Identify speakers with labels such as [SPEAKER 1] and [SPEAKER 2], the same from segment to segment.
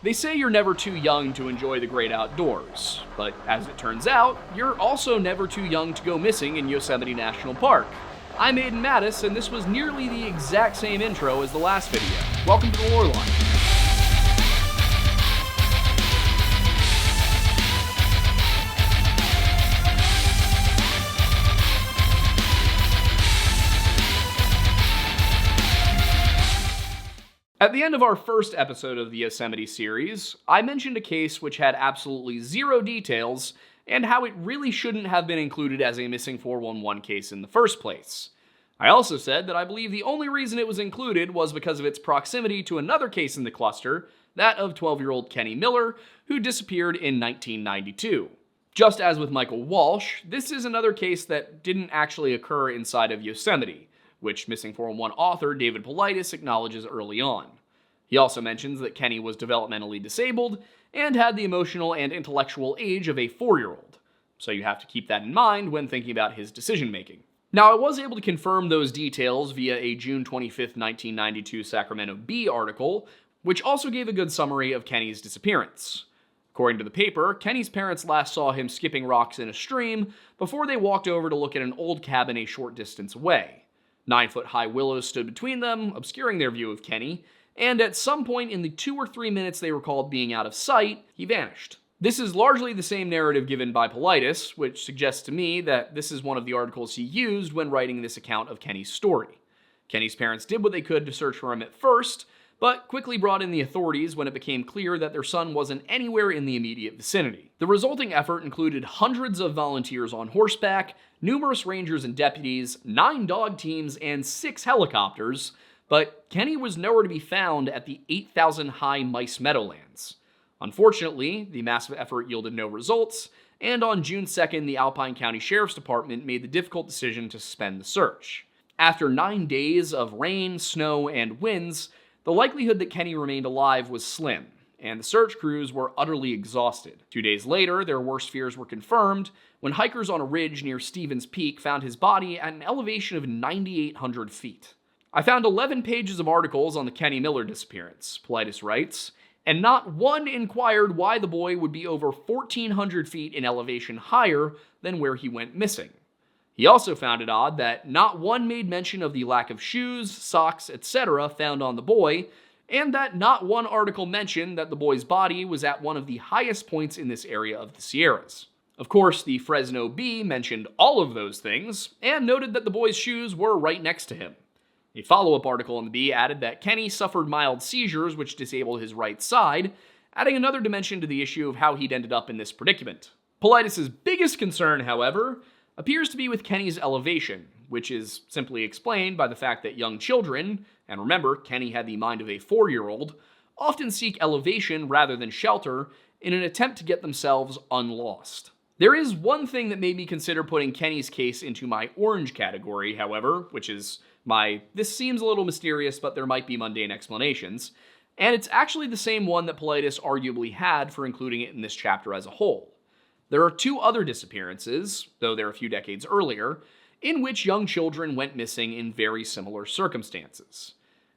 [SPEAKER 1] They say you're never too young to enjoy the great outdoors, but as it turns out, you're also never too young to go missing in Yosemite National Park. I'm Aiden Mattis, and this was nearly the exact same intro as the last video. Welcome to the Lore Line. At the end of our first episode of the Yosemite series, I mentioned a case which had absolutely zero details and how it really shouldn't have been included as a missing 411 case in the first place. I also said that I believe the only reason it was included was because of its proximity to another case in the cluster, that of 12-year-old Kenny Miller, who disappeared in 1992. Just as with Michael Walsh, this is another case that didn't actually occur inside of Yosemite, which Missing 411 author David Paulides acknowledges early on. He also mentions that Kenny was developmentally disabled and had the emotional and intellectual age of a 4-year-old, so you have to keep that in mind when thinking about his decision-making. Now, I was able to confirm those details via a June 25, 1992 Sacramento Bee article, which also gave a good summary of Kenny's disappearance. According to the paper, Kenny's parents last saw him skipping rocks in a stream before they walked over to look at an old cabin a short distance away. 9-foot-high willows stood between them, obscuring their view of Kenny, and at some point in the 2 or 3 minutes they recalled being out of sight, he vanished. This is largely the same narrative given by Paulides, which suggests to me that this is one of the articles he used when writing this account of Kenny's story. Kenny's parents did what they could to search for him at first, but quickly brought in the authorities when it became clear that their son wasn't anywhere in the immediate vicinity. The resulting effort included hundreds of volunteers on horseback, numerous rangers and deputies, 9 dog teams, and 6 helicopters, but Kenny was nowhere to be found at the 8,000-high Mice Meadowlands. Unfortunately, the massive effort yielded no results, and on June 2nd, the Alpine County Sheriff's Department made the difficult decision to suspend the search. After 9 days of rain, snow, and winds, the likelihood that Kenny remained alive was slim, and the search crews were utterly exhausted. 2 days later, their worst fears were confirmed when hikers on a ridge near Stevens Peak found his body at an elevation of 9,800 feet. I found 11 pages of articles on the Kenny Miller disappearance, Paulides writes, and not one inquired why the boy would be over 1,400 feet in elevation higher than where he went missing. He also found it odd that not one made mention of the lack of shoes, socks, etc. found on the boy, and that not one article mentioned that the boy's body was at one of the highest points in this area of the Sierras. Of course, the Fresno Bee mentioned all of those things, and noted that the boy's shoes were right next to him. A follow-up article in the Bee added that Kenny suffered mild seizures which disabled his right side, adding another dimension to the issue of how he'd ended up in this predicament. Paulides' biggest concern, however, appears to be with Kenny's elevation, which is simply explained by the fact that young children, and remember, Kenny had the mind of a 4-year-old, often seek elevation rather than shelter in an attempt to get themselves unlost. There is one thing that made me consider putting Kenny's case into my orange category, however, which is this seems a little mysterious, but there might be mundane explanations, and it's actually the same one that Paulides arguably had for including it in this chapter as a whole. There are 2 other disappearances, though they're a few decades earlier, in which young children went missing in very similar circumstances.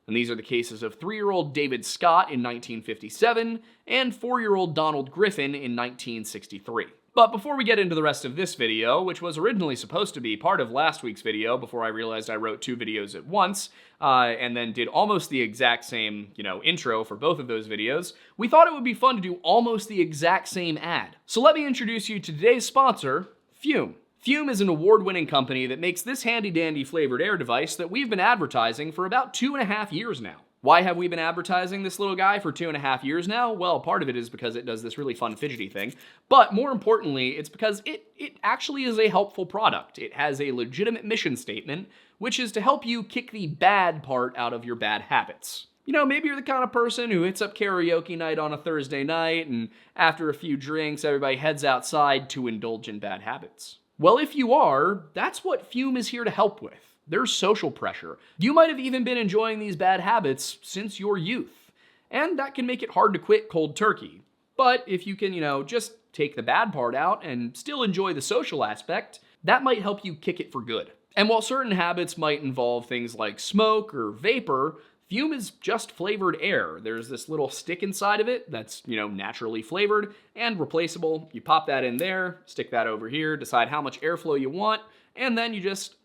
[SPEAKER 1] And these are the cases of 3-year-old David Scott in 1957 and 4-year-old Donald Griffin in 1963. But before we get into the rest of this video, which was originally supposed to be part of last week's video before I realized I wrote 2 videos at once, and then did almost the exact same, intro for both of those videos, we thought it would be fun to do almost the exact same ad. So let me introduce you to today's sponsor, Fume. Fume is an award-winning company that makes this handy-dandy flavored air device that we've been advertising for about 2.5 years now. Why have we been advertising this little guy for 2.5 years now? Well, part of it is because it does this really fun fidgety thing, but more importantly, it's because it actually is a helpful product. It has a legitimate mission statement, which is to help you kick the bad part out of your bad habits. Maybe you're the kind of person who hits up karaoke night on a Thursday night, and after a few drinks, everybody heads outside to indulge in bad habits. Well, if you are, that's what Fume is here to help with. There's social pressure. You might have even been enjoying these bad habits since your youth, and that can make it hard to quit cold turkey. But if you can, just take the bad part out and still enjoy the social aspect, that might help you kick it for good. And while certain habits might involve things like smoke or vapor, Fume is just flavored air. There's this little stick inside of it that's, naturally flavored and replaceable. You pop that in there, stick that over here, decide how much airflow you want, and then you just...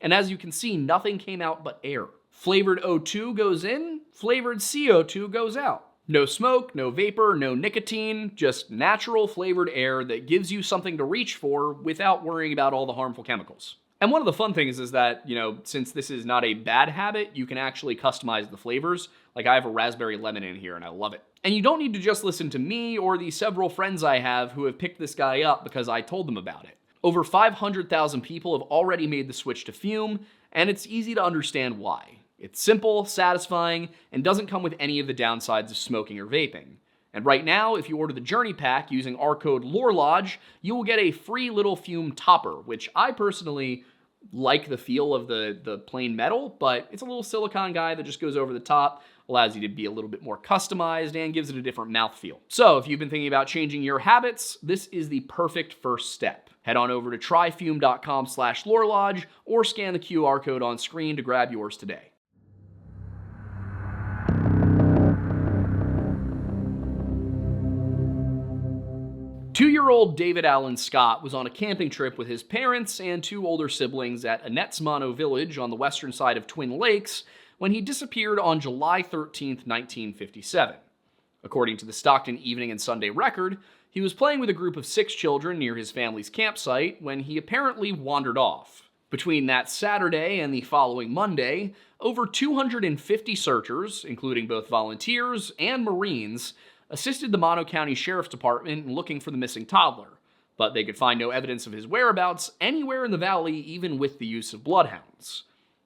[SPEAKER 1] And as you can see, nothing came out but air. Flavored O2 goes in, flavored CO2 goes out. No smoke, no vapor, no nicotine, just natural flavored air that gives you something to reach for without worrying about all the harmful chemicals. And one of the fun things is that, since this is not a bad habit, you can actually customize the flavors. Like, I have a raspberry lemon in here and I love it. And you don't need to just listen to me or the several friends I have who have picked this guy up because I told them about it. Over 500,000 people have already made the switch to fume, and it's easy to understand why. It's simple, satisfying, and doesn't come with any of the downsides of smoking or vaping. And right now, if you order the Journey Pack using our code LORELODGE, you will get a free little fume topper, which I personally like the feel of the plain metal, but it's a little silicone guy that just goes over the top, allows you to be a little bit more customized, and gives it a different mouthfeel. So if you've been thinking about changing your habits, this is the perfect first step. Head on over to tryfume.com/LoreLodge or scan the QR code on screen to grab yours today. Two-year-old David Allen Scott was on a camping trip with his parents and two older siblings at Anetsmano Village on the western side of Twin Lakes when he disappeared on July 13, 1957. According to the Stockton Evening and Sunday Record, he was playing with a group of 6 children near his family's campsite when he apparently wandered off. Between that Saturday and the following Monday, over 250 searchers, including both volunteers and Marines, assisted the Mono County Sheriff's Department in looking for the missing toddler, but they could find no evidence of his whereabouts anywhere in the valley, even with the use of bloodhounds.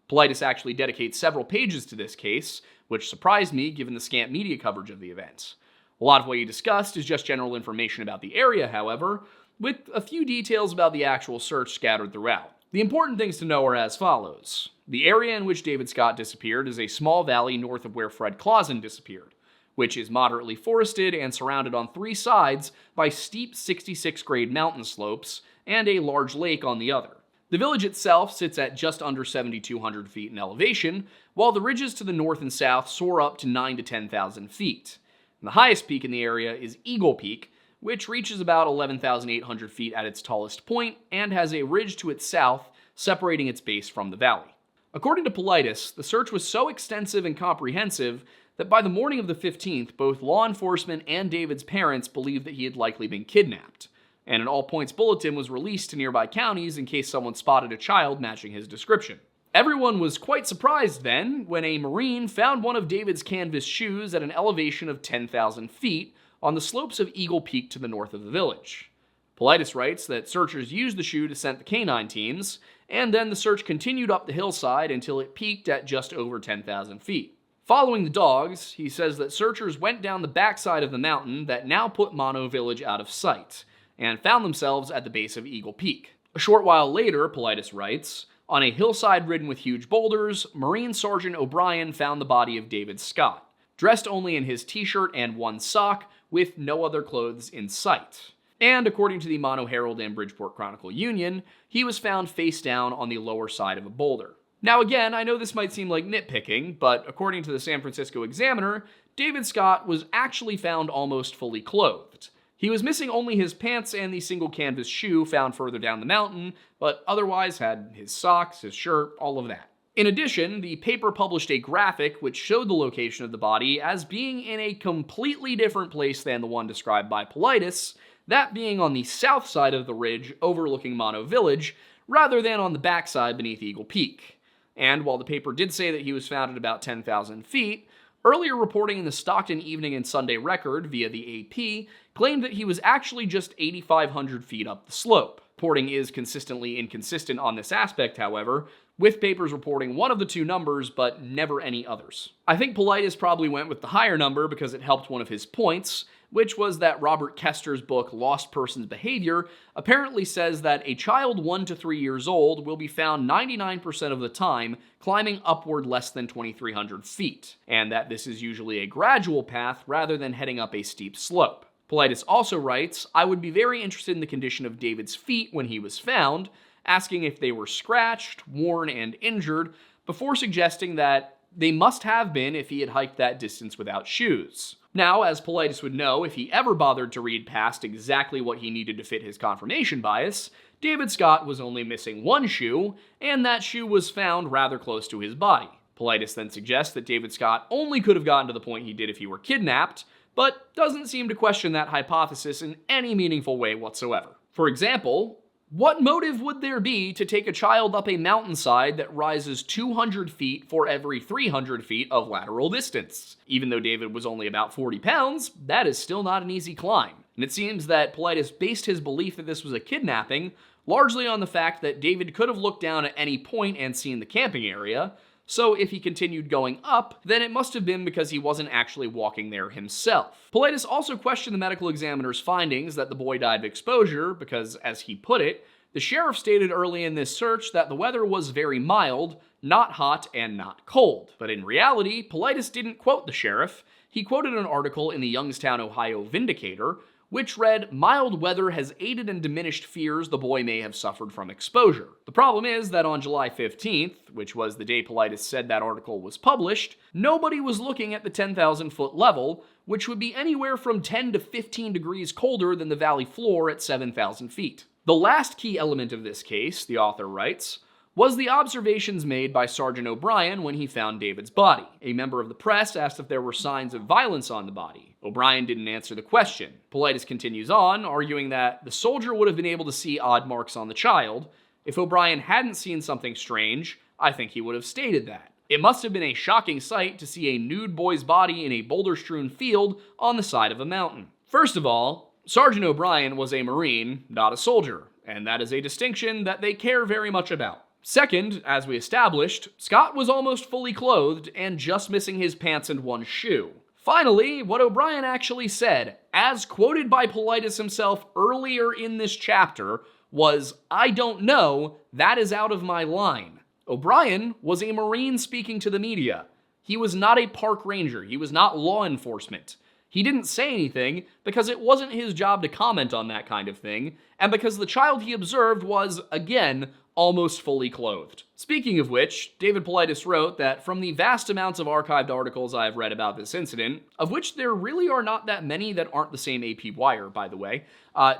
[SPEAKER 1] Paulides actually dedicates several pages to this case, which surprised me given the scant media coverage of the event. A lot of what he discussed is just general information about the area, however, with a few details about the actual search scattered throughout. The important things to know are as follows. The area in which David Scott disappeared is a small valley north of where Fred Clausen disappeared, which is moderately forested and surrounded on 3 sides by steep 66-grade mountain slopes and a large lake on the other. The village itself sits at just under 7,200 feet in elevation, while the ridges to the north and south soar up to 9,000 to 10,000 feet. And the highest peak in the area is Eagle Peak, which reaches about 11,800 feet at its tallest point and has a ridge to its south separating its base from the valley. According to Paulides, the search was so extensive and comprehensive that by the morning of the 15th, both law enforcement and David's parents believed that he had likely been kidnapped, and an all-points bulletin was released to nearby counties in case someone spotted a child matching his description. Everyone was quite surprised then when a Marine found one of David's canvas shoes at an elevation of 10,000 feet on the slopes of Eagle Peak to the north of the village. Paulides writes that searchers used the shoe to scent the canine teams, and then the search continued up the hillside until it peaked at just over 10,000 feet. Following the dogs, he says that searchers went down the backside of the mountain that now put Mono Village out of sight, and found themselves at the base of Eagle Peak. A short while later, Paulides writes, on a hillside ridden with huge boulders, Marine Sergeant O'Brien found the body of David Scott, dressed only in his t-shirt and one sock, with no other clothes in sight. And according to the Mono Herald and Bridgeport Chronicle Union, he was found face down on the lower side of a boulder. Now again, I know this might seem like nitpicking, but according to the San Francisco Examiner, David Scott was actually found almost fully clothed. He was missing only his pants and the single canvas shoe found further down the mountain, but otherwise had his socks, his shirt, all of that. In addition, the paper published a graphic which showed the location of the body as being in a completely different place than the one described by Paulides, that being on the south side of the ridge overlooking Mono Village, rather than on the backside beneath Eagle Peak. And while the paper did say that he was found at about 10,000 feet, earlier reporting in the Stockton Evening and Sunday Record via the AP claimed that he was actually just 8,500 feet up the slope. Reporting is consistently inconsistent on this aspect, however, with papers reporting one of the two numbers, but never any others. I think Paulides probably went with the higher number because it helped one of his points, which was that Robert Kester's book Lost Persons Behavior apparently says that a child 1 to 3 years old will be found 99% of the time climbing upward less than 2,300 feet, and that this is usually a gradual path rather than heading up a steep slope. Paulides also writes, I would be very interested in the condition of David's feet when he was found, asking if they were scratched, worn, and injured, before suggesting that they must have been if he had hiked that distance without shoes. Now, as Paulides would know, if he ever bothered to read past exactly what he needed to fit his confirmation bias, David Scott was only missing one shoe, and that shoe was found rather close to his body. Paulides then suggests that David Scott only could have gotten to the point he did if he were kidnapped, but doesn't seem to question that hypothesis in any meaningful way whatsoever. For example, what motive would there be to take a child up a mountainside that rises 200 feet for every 300 feet of lateral distance? Even though David was only about 40 pounds, that is still not an easy climb. And it seems that Paulides based his belief that this was a kidnapping largely on the fact that David could have looked down at any point and seen the camping area, so if he continued going up, then it must have been because he wasn't actually walking there himself. Paulides also questioned the medical examiner's findings that the boy died of exposure because, as he put it, the sheriff stated early in this search that the weather was very mild, not hot and not cold. But in reality, Paulides didn't quote the sheriff. He quoted an article in the Youngstown, Ohio Vindicator, which read, "Mild weather has aided and diminished fears the boy may have suffered from exposure." The problem is that on July 15th, which was the day Paulides said that article was published, nobody was looking at the 10,000 foot level, which would be anywhere from 10 to 15 degrees colder than the valley floor at 7,000 feet. The last key element of this case, the author writes, was the observations made by Sergeant O'Brien when he found David's body. A member of the press asked if there were signs of violence on the body. O'Brien didn't answer the question. Paulides continues on, arguing that the soldier would have been able to see odd marks on the child. If O'Brien hadn't seen something strange, I think he would have stated that. It must have been a shocking sight to see a nude boy's body in a boulder-strewn field on the side of a mountain. First of all, Sergeant O'Brien was a Marine, not a soldier, and that is a distinction that they care very much about. Second, as we established, Scott was almost fully clothed and just missing his pants and one shoe. Finally, what O'Brien actually said, as quoted by Paulides himself earlier in this chapter, was, "I don't know, that is out of my line." O'Brien was a Marine speaking to the media. He was not a park ranger. He was not law enforcement. He didn't say anything because it wasn't his job to comment on that kind of thing, and because the child he observed was, again, almost fully clothed. Speaking of which, David Paulides wrote that from the vast amounts of archived articles I have read about this incident, of which there really are not that many that aren't the same AP wire, by the way,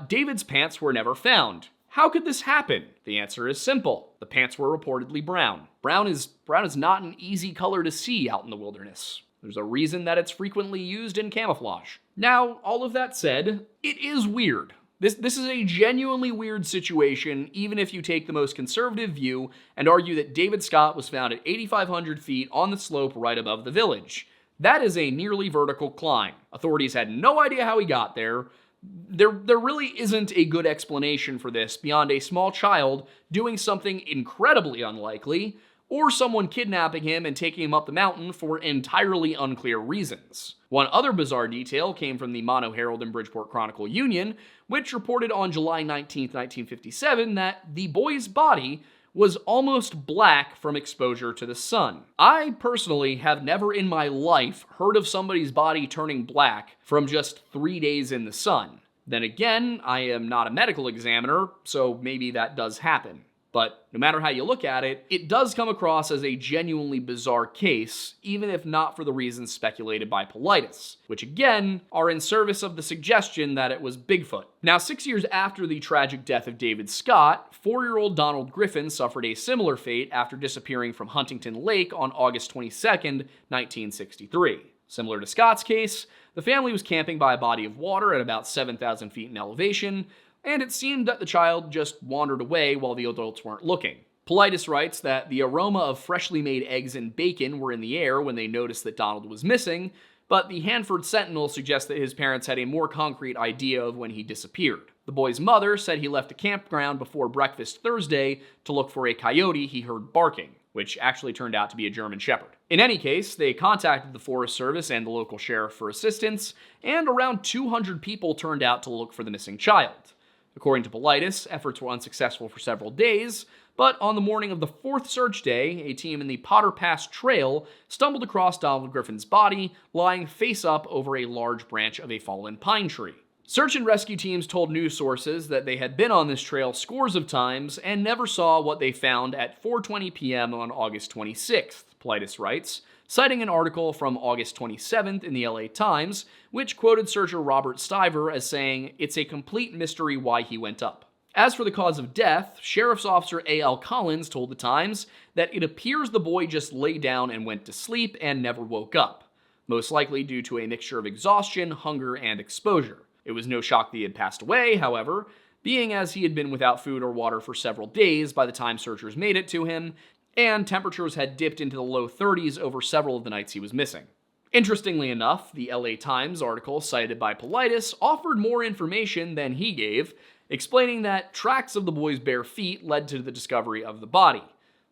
[SPEAKER 1] David's pants were never found. How could this happen? The answer is simple. The pants were reportedly brown. Brown is not an easy color to see out in the wilderness. There's a reason that it's frequently used in camouflage. Now, all of that said, it is weird. This is a genuinely weird situation, even if you take the most conservative view and argue that David Scott was found at 8,500 feet on the slope right above the village. That is a nearly vertical climb. Authorities had no idea how he got there. There really isn't a good explanation for this beyond a small child doing something incredibly unlikely, or someone kidnapping him and taking him up the mountain for entirely unclear reasons. One other bizarre detail came from the Mono Herald and Bridgeport Chronicle-Union, which reported on July 19, 1957, that the boy's body was almost black from exposure to the sun. I personally have never in my life heard of somebody's body turning black from just 3 days in the sun. Then again, I am not a medical examiner, so maybe that does happen. But no matter how you look at it, it does come across as a genuinely bizarre case, even if not for the reasons speculated by Paulides, which again are in service of the suggestion that it was Bigfoot. Now, 6 years after the tragic death of David Scott, 4-year-old Donald Griffin suffered a similar fate after disappearing from Huntington Lake on August 22, 1963. Similar to Scott's case, the family was camping by a body of water at about 7,000 feet in elevation, and it seemed that the child just wandered away while the adults weren't looking. Paulides writes that the aroma of freshly made eggs and bacon were in the air when they noticed that Donald was missing, but the Hanford Sentinel suggests that his parents had a more concrete idea of when he disappeared. The boy's mother said he left the campground before breakfast Thursday to look for a coyote he heard barking, which actually turned out to be a German Shepherd. In any case, they contacted the Forest Service and the local sheriff for assistance, and around 200 people turned out to look for the missing child. According to Paulides, efforts were unsuccessful for several days, but on the morning of the fourth search day, a team in the Potter Pass Trail stumbled across Donald Griffin's body, lying face up over a large branch of a fallen pine tree. Search and rescue teams told news sources that they had been on this trail scores of times and never saw what they found at 4:20 p.m. on August 26th, Politis writes, citing an article from August 27th in the LA Times, which quoted searcher Robert Stiver as saying, "It's a complete mystery why he went up." As for the cause of death, Sheriff's Officer A.L. Collins told the Times that it appears the boy just lay down and went to sleep and never woke up, most likely due to a mixture of exhaustion, hunger, and exposure. It was no shock that he had passed away, however, being as he had been without food or water for several days by the time searchers made it to him, and temperatures had dipped into the low 30s over several of the nights he was missing. Interestingly enough, the LA Times article cited by Politis offered more information than he gave, explaining that tracks of the boy's bare feet led to the discovery of the body.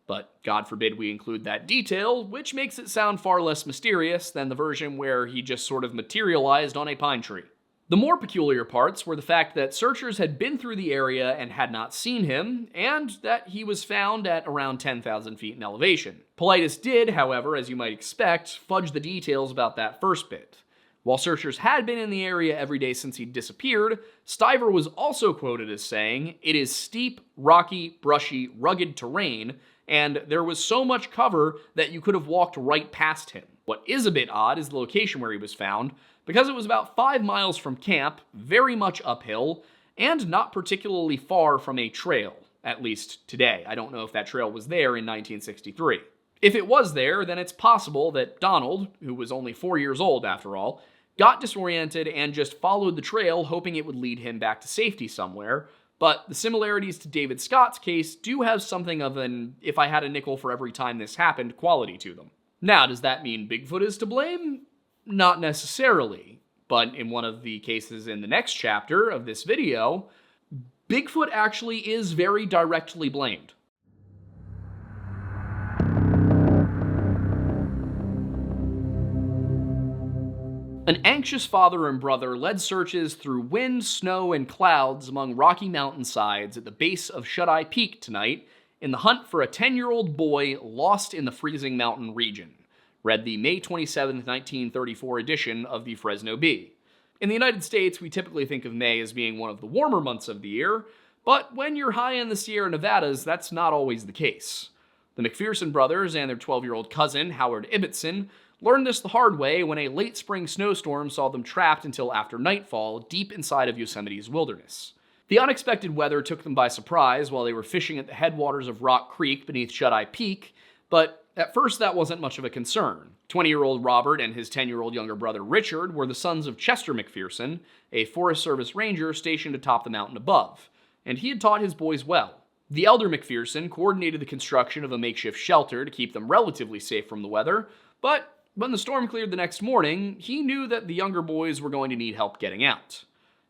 [SPEAKER 1] But God forbid we include that detail, which makes it sound far less mysterious than the version where he just sort of materialized on a pine tree. The more peculiar parts were the fact that searchers had been through the area and had not seen him, and that he was found at around 10,000 feet in elevation. Politis did, however, as you might expect, fudge the details about that first bit. While searchers had been in the area every day since he'd disappeared, Stiver was also quoted as saying, "It is steep, rocky, brushy, rugged terrain, and there was so much cover that you could have walked right past him." What is a bit odd is the location where he was found, because it was about 5 miles from camp, very much uphill, and not particularly far from a trail, at least today. I don't know if that trail was there in 1963. If it was there, then it's possible that Donald, who was only 4 years old after all, got disoriented and just followed the trail hoping it would lead him back to safety somewhere, but the similarities to David Scott's case do have something of an "if I had a nickel for every time this happened" quality to them. Now, does that mean Bigfoot is to blame? Not necessarily, but in one of the cases in the next chapter of this video, Bigfoot actually is very directly blamed. An anxious father and brother led searches through wind, snow, and clouds among rocky mountainsides at the base of Shuteye Peak tonight in the hunt for a 10-year-old boy lost in the freezing mountain region, read the May 27, 1934 edition of the Fresno Bee. In the United States, we typically think of May as being one of the warmer months of the year, but when you're high in the Sierra Nevadas, that's not always the case. The McPherson brothers and their 12-year-old cousin, Howard Ibbotson, learned this the hard way when a late spring snowstorm saw them trapped until after nightfall deep inside of Yosemite's wilderness. The unexpected weather took them by surprise while they were fishing at the headwaters of Rock Creek beneath Shuteye Peak, but at first that wasn't much of a concern. 20-year-old Robert and his 10-year-old younger brother Richard were the sons of Chester McPherson, a Forest Service ranger stationed atop the mountain above, and he had taught his boys well. The elder McPherson coordinated the construction of a makeshift shelter to keep them relatively safe from the weather, but when the storm cleared the next morning, he knew that the younger boys were going to need help getting out.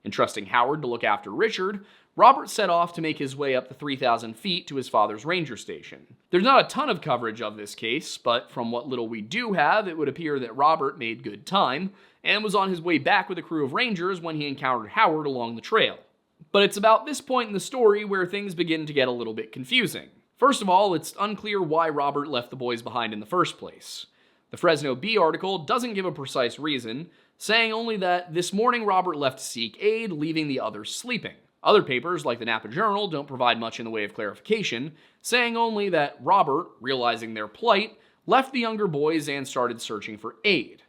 [SPEAKER 1] Entrusting Howard to look after Richard, Robert set off to make his way up the 3,000 feet to his father's ranger station. There's not a ton of coverage of this case, but from what little we do have, it would appear that Robert made good time and was on his way back with a crew of rangers when he encountered Howard along the trail. But it's about this point in the story where things begin to get a little bit confusing. First of all, it's unclear why Robert left the boys behind in the first place. The Fresno Bee article doesn't give a precise reason, saying only that this morning Robert left to seek aid, leaving the others sleeping. Other papers, like the Napa Journal, don't provide much in the way of clarification, saying only that Robert, realizing their plight, left the younger boys and started searching for aid.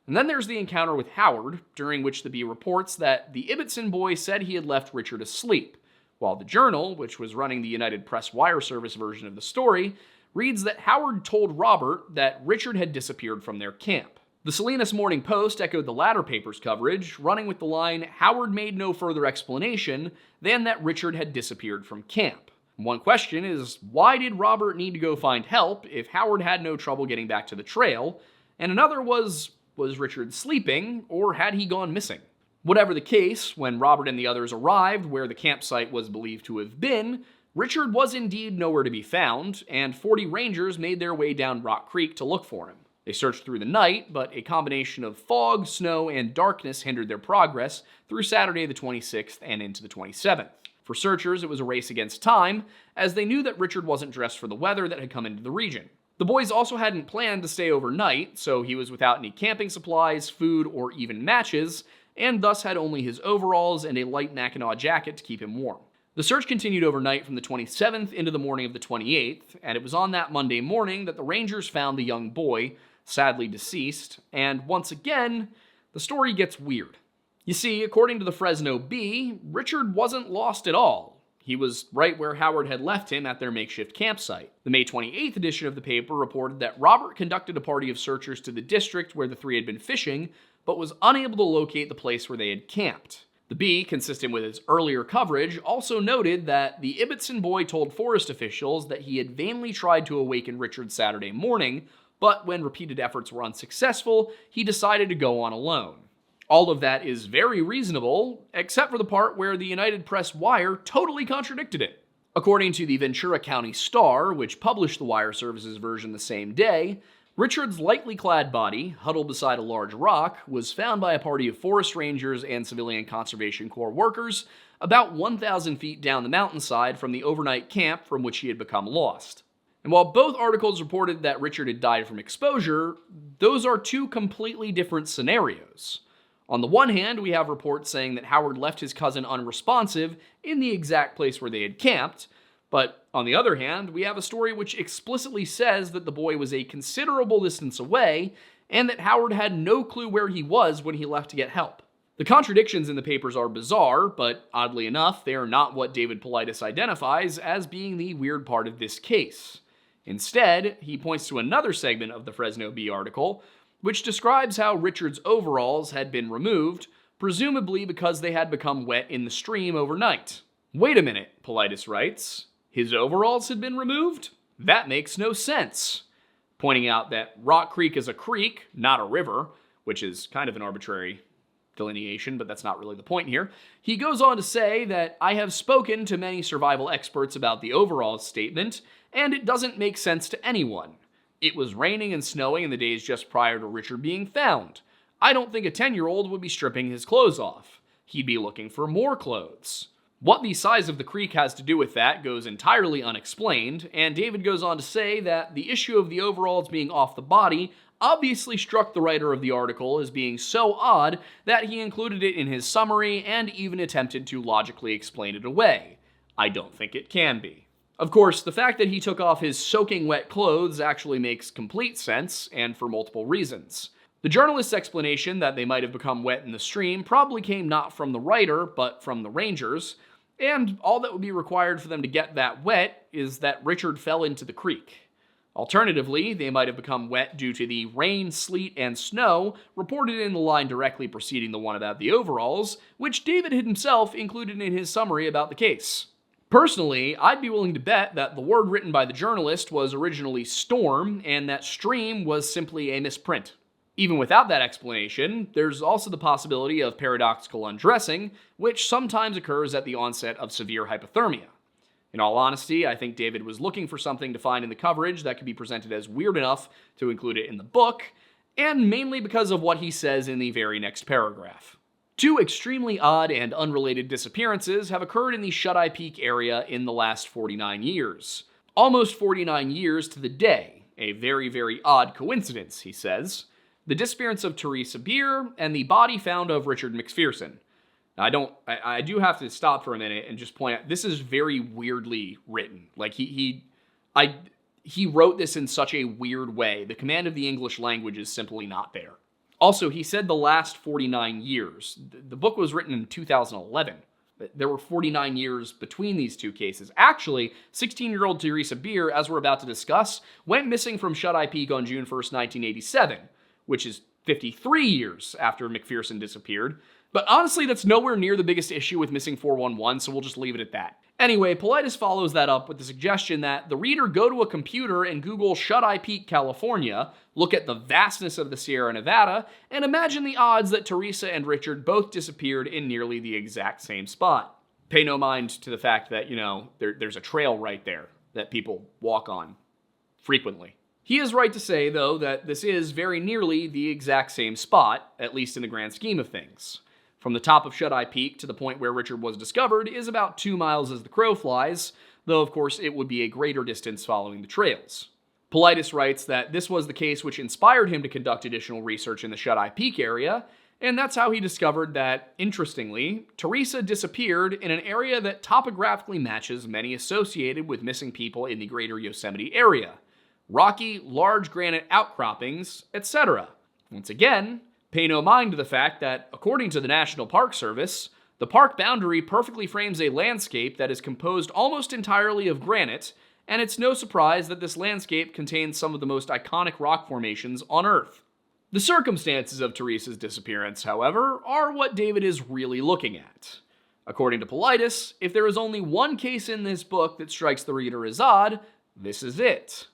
[SPEAKER 1] And then there's the encounter with Howard, during which the Bee reports that the Ibbotson boy said he had left Richard asleep, while the Journal, which was running the United Press Wire Service version of the story, reads that Howard told Robert that Richard had disappeared from their camp. The Salinas Morning Post echoed the latter paper's coverage, running with the line, "Howard made no further explanation than that Richard had disappeared from camp." One question is, why did Robert need to go find help if Howard had no trouble getting back to the trail? And another was Richard sleeping, or had he gone missing? Whatever the case, when Robert and the others arrived where the campsite was believed to have been, Richard was indeed nowhere to be found, and 40 rangers made their way down Rock Creek to look for him. They searched through the night, but a combination of fog, snow, and darkness hindered their progress through Saturday the 26th and into the 27th. For searchers, it was a race against time, as they knew that Richard wasn't dressed for the weather that had come into the region. The boys also hadn't planned to stay overnight, so he was without any camping supplies, food, or even matches, and thus had only his overalls and a light Mackinaw jacket to keep him warm. The search continued overnight from the 27th into the morning of the 28th, and it was on that Monday morning that the Rangers found the young boy, sadly deceased, and once again, the story gets weird. You see, according to the Fresno Bee, Richard wasn't lost at all. He was right where Howard had left him at their makeshift campsite. The May 28th edition of the paper reported that Robert conducted a party of searchers to the district where the three had been fishing, but was unable to locate the place where they had camped. The Bee, consistent with its earlier coverage, also noted that the Ibbotson boy told forest officials that he had vainly tried to awaken Richard Saturday morning, but when repeated efforts were unsuccessful, he decided to go on alone. All of that is very reasonable, except for the part where the United Press Wire totally contradicted it. According to the Ventura County Star, which published the Wire Service's version the same day, Richard's lightly clad body, huddled beside a large rock, was found by a party of forest rangers and Civilian Conservation Corps workers about 1,000 feet down the mountainside from the overnight camp from which he had become lost. And while both articles reported that Richard had died from exposure, those are two completely different scenarios. On the one hand, we have reports saying that Howard left his cousin unresponsive in the exact place where they had camped, but on the other hand, we have a story which explicitly says that the boy was a considerable distance away and that Howard had no clue where he was when he left to get help. The contradictions in the papers are bizarre, but oddly enough, they are not what David Paulides identifies as being the weird part of this case. Instead, he points to another segment of the Fresno Bee article, which describes how Richard's overalls had been removed, presumably because they had become wet in the stream overnight. Wait a minute, Paulides writes. His overalls had been removed? That makes no sense. Pointing out that Rock Creek is a creek, not a river, which is kind of an arbitrary delineation, but that's not really the point here. He goes on to say that I have spoken to many survival experts about the overalls statement, and it doesn't make sense to anyone. It was raining and snowing in the days just prior to Richard being found. I don't think a 10-year-old would be stripping his clothes off. He'd be looking for more clothes. What the size of the creek has to do with that goes entirely unexplained, and David goes on to say that the issue of the overalls being off the body obviously struck the writer of the article as being so odd that he included it in his summary and even attempted to logically explain it away. I don't think it can be. Of course, the fact that he took off his soaking wet clothes actually makes complete sense, and for multiple reasons. The journalist's explanation that they might have become wet in the stream probably came not from the writer, but from the Rangers, and all that would be required for them to get that wet is that Richard fell into the creek. Alternatively, they might have become wet due to the rain, sleet, and snow reported in the line directly preceding the one about the overalls, which David himself included in his summary about the case. Personally, I'd be willing to bet that the word written by the journalist was originally storm, and that stream was simply a misprint. Even without that explanation, there's also the possibility of paradoxical undressing, which sometimes occurs at the onset of severe hypothermia. In all honesty, I think David was looking for something to find in the coverage that could be presented as weird enough to include it in the book, and mainly because of what he says in the very next paragraph. Two extremely odd and unrelated disappearances have occurred in the Shuteye Peak area in the last 49 years. Almost 49 years to the day. A very, very odd coincidence, he says. The disappearance of Teresa Beer and the body found of Richard McPherson. Now, I do have to stop for a minute and just point out, this is very weirdly written. Like, he wrote this in such a weird way. The command of the English language is simply not there. Also, he said the last 49 years. The book was written in 2011. There were 49 years between these two cases. Actually, 16-year-old Teresa Beer, as we're about to discuss, went missing from Shuteye Peak on June 1st, 1987, which is 53 years after McPherson disappeared. But honestly, that's nowhere near the biggest issue with Missing 411, so we'll just leave it at that. Anyway, Paulides follows that up with the suggestion that the reader go to a computer and Google Shuteye Peak, California, look at the vastness of the Sierra Nevada, and imagine the odds that Teresa and Richard both disappeared in nearly the exact same spot. Pay no mind to the fact that, there's a trail right there that people walk on frequently. He is right to say, though, that this is very nearly the exact same spot, at least in the grand scheme of things. From the top of Shuteye Peak to the point where Richard was discovered is about 2 miles as the crow flies, though of course it would be a greater distance following the trails. Paulides writes that this was the case which inspired him to conduct additional research in the Shuteye Peak area, And that's how he discovered that, interestingly, Teresa disappeared in an area that topographically matches many associated with missing people in the greater Yosemite area. Rocky, large granite outcroppings, etc. Once again, pay no mind to the fact that, according to the National Park Service, the park boundary perfectly frames a landscape that is composed almost entirely of granite, and it's no surprise that this landscape contains some of the most iconic rock formations on Earth. The circumstances of Teresa's disappearance, however, are what David is really looking at. According to Politis, if there is only one case in this book that strikes the reader as odd, this is it.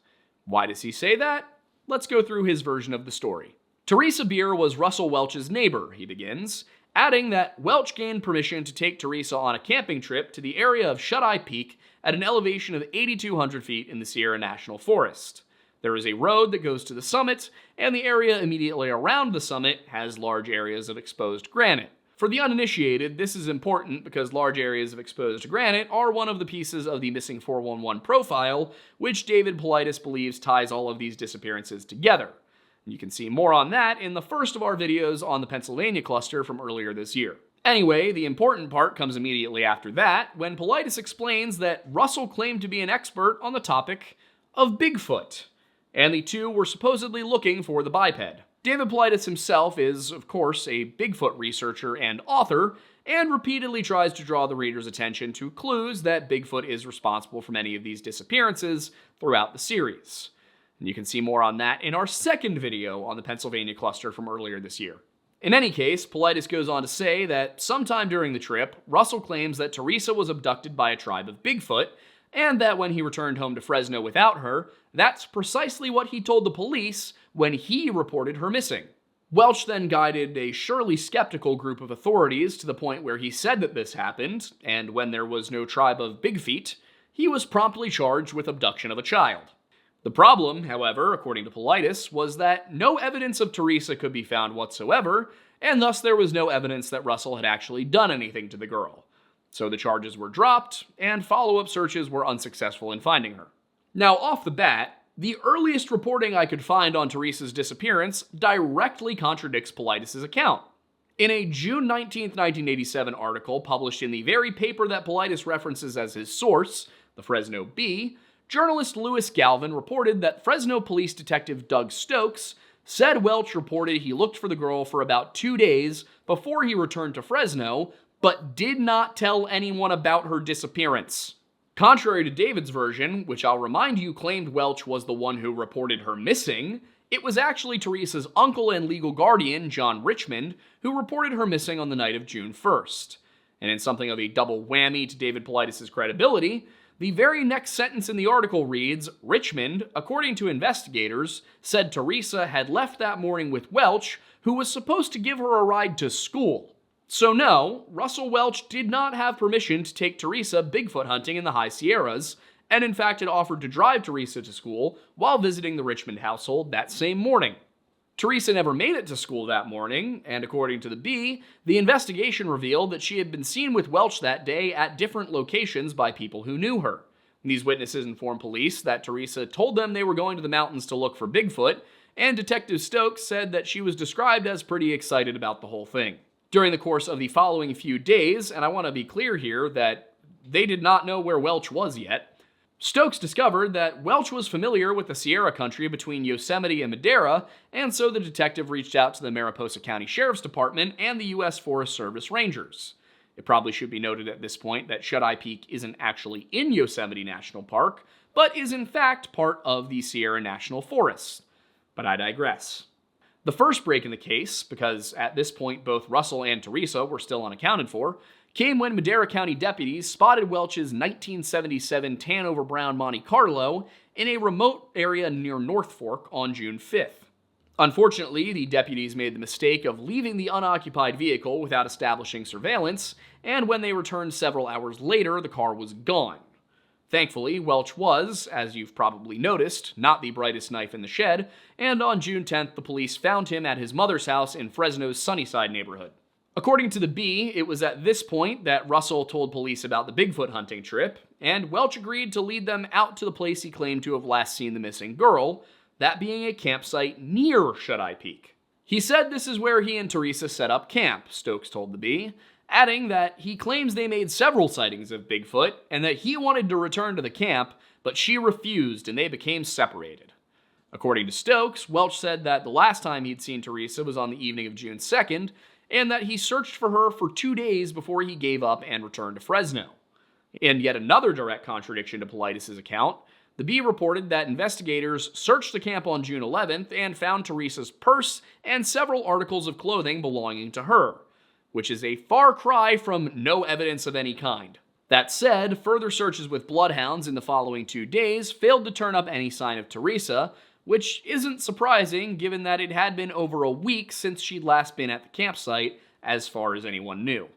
[SPEAKER 1] Why does he say that? Let's go through his version of the story. Teresa Beer was Russell Welch's neighbor, he begins, adding that Welch gained permission to take Teresa on a camping trip to the area of Shuteye Peak at an elevation of 8,200 feet in the Sierra National Forest. There is a road that goes to the summit, and the area immediately around the summit has large areas of exposed granite. For the uninitiated, this is important because large areas of exposed granite are one of the pieces of the missing 411 profile, which David Politis believes ties all of these disappearances together. You can see more on that in the first of our videos on the Pennsylvania cluster from earlier this year. Anyway, the important part comes immediately after that, when Politis explains that Russell claimed to be an expert on the topic of Bigfoot, and the two were supposedly looking for the biped. David Politis himself is, of course, a Bigfoot researcher and author, and repeatedly tries to draw the reader's attention to clues that Bigfoot is responsible for many of these disappearances throughout the series. And you can see more on that in our second video on the Pennsylvania cluster from earlier this year. In any case, Politis goes on to say that sometime during the trip, Russell claims that Teresa was abducted by a tribe of Bigfoot, and that when he returned home to Fresno without her, that's precisely what he told the police when he reported her missing. Welch then guided a surely skeptical group of authorities to the point where he said that this happened, and when there was no tribe of Bigfeet, he was promptly charged with abduction of a child. The problem, however, according to Politis, was that no evidence of Teresa could be found whatsoever, and thus there was no evidence that Russell had actually done anything to the girl. So the charges were dropped, and follow-up searches were unsuccessful in finding her. Now, off the bat, the earliest reporting I could find on Teresa's disappearance directly contradicts Politis' account. In a June 19, 1987 article published in the very paper that Politis references as his source, the Fresno Bee, journalist Louis Galvin reported that Fresno police detective Doug Stokes said Welch reported he looked for the girl for about 2 days before he returned to Fresno, but did not tell anyone about her disappearance. Contrary to David's version, which I'll remind you claimed Welch was the one who reported her missing, it was actually Teresa's uncle and legal guardian, John Richmond, who reported her missing on the night of June 1st. And in something of a double whammy to David Politis' credibility, the very next sentence in the article reads, Richmond, according to investigators, said Teresa had left that morning with Welch, who was supposed to give her a ride to school. So no, Russell Welch did not have permission to take Teresa Bigfoot hunting in the High Sierras, and in fact had offered to drive Teresa to school while visiting the Richmond household that same morning. Teresa never made it to school that morning, and according to the Bee, the investigation revealed that she had been seen with Welch that day at different locations by people who knew her. These witnesses informed police that Teresa told them they were going to the mountains to look for Bigfoot, and Detective Stokes said that she was described as pretty excited about the whole thing. During the course of the following few days, and I want to be clear here that they did not know where Welch was yet, Stokes discovered that Welch was familiar with the Sierra country between Yosemite and Madera, and so the detective reached out to the Mariposa County Sheriff's Department and the U.S. Forest Service Rangers. It probably should be noted at this point that Shuteye Peak isn't actually in Yosemite National Park, but is in fact part of the Sierra National Forest. But I digress. The first break in the case, because at this point both Russell and Teresa were still unaccounted for, came when Madera County deputies spotted Welch's 1977 tan-over brown Monte Carlo in a remote area near North Fork on June 5th. Unfortunately, the deputies made the mistake of leaving the unoccupied vehicle without establishing surveillance, and when they returned several hours later, the car was gone. Thankfully, Welch was, as you've probably noticed, not the brightest knife in the shed, and on June 10th, the police found him at his mother's house in Fresno's Sunnyside neighborhood. According to the Bee, it was at this point that Russell told police about the Bigfoot hunting trip, and Welch agreed to lead them out to the place he claimed to have last seen the missing girl, that being a campsite near Shuteye Peak. He said this is where he and Teresa set up camp, Stokes told the Bee, adding that he claims they made several sightings of Bigfoot and that he wanted to return to the camp, but she refused and they became separated. According to Stokes, Welch said that the last time he'd seen Teresa was on the evening of June 2nd, and that he searched for her for 2 days before he gave up and returned to Fresno. In yet another direct contradiction to Paulides' account, the Bee reported that investigators searched the camp on June 11th and found Teresa's purse and several articles of clothing belonging to her, which is a far cry from no evidence of any kind. That said, further searches with bloodhounds in the following 2 days failed to turn up any sign of Teresa, which isn't surprising given that it had been over a week since she'd last been at the campsite, as far as anyone knew.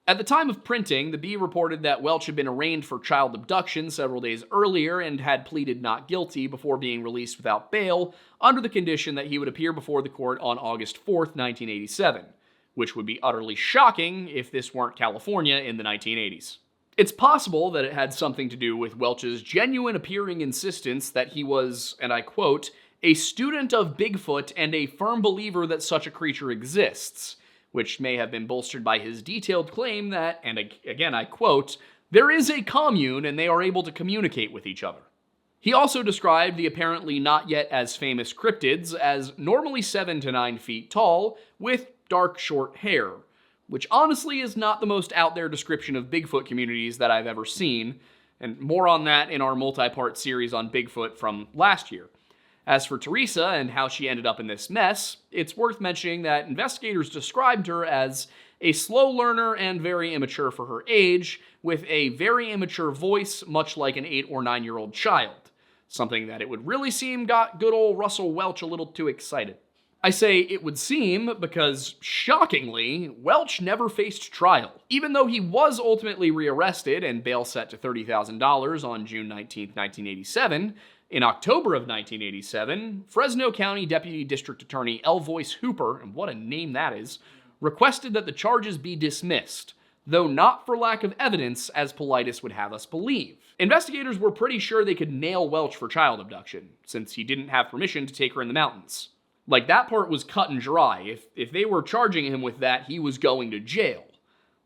[SPEAKER 1] At the time of printing, the Bee reported that Welch had been arraigned for child abduction several days earlier and had pleaded not guilty before being released without bail under the condition that he would appear before the court on August 4th, 1987, which would be utterly shocking if this weren't California in the 1980s. It's possible that it had something to do with Welch's genuine appearing insistence that he was, and I quote, a student of Bigfoot and a firm believer that such a creature exists, which may have been bolstered by his detailed claim that, and again I quote, there is a commune and they are able to communicate with each other. He also described the apparently not yet as famous cryptids as normally 7 to 9 feet tall with dark short hair, which honestly is not the most out there description of Bigfoot communities that I've ever seen, and more on that in our multi-part series on Bigfoot from last year. As for Teresa and how she ended up in this mess, it's worth mentioning that investigators described her as a slow learner and very immature for her age, with a very immature voice, much like an 8 or 9-year-old child. Something that it would really seem got good old Russell Welch a little too excited. I say it would seem because, shockingly, Welch never faced trial. Even though he was ultimately rearrested and bail set to $30,000 on June 19, 1987, in October of 1987, Fresno County Deputy District Attorney Elvoice Hooper, and what a name that is, requested that the charges be dismissed, though not for lack of evidence, as Paulides would have us believe. Investigators were pretty sure they could nail Welch for child abduction, since he didn't have permission to take her in the mountains. Like, that part was cut and dry. If they were charging him with that, he was going to jail.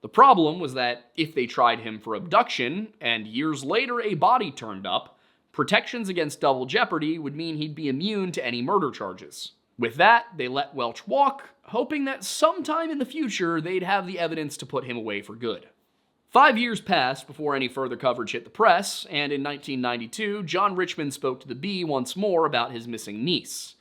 [SPEAKER 1] The problem was that if they tried him for abduction, and years later a body turned up, protections against double jeopardy would mean he'd be immune to any murder charges. With that, they let Welch walk, hoping that sometime in the future they'd have the evidence to put him away for good. 5 years passed before any further coverage hit the press, and in 1992, John Richmond spoke to the Bee once more about his missing niece.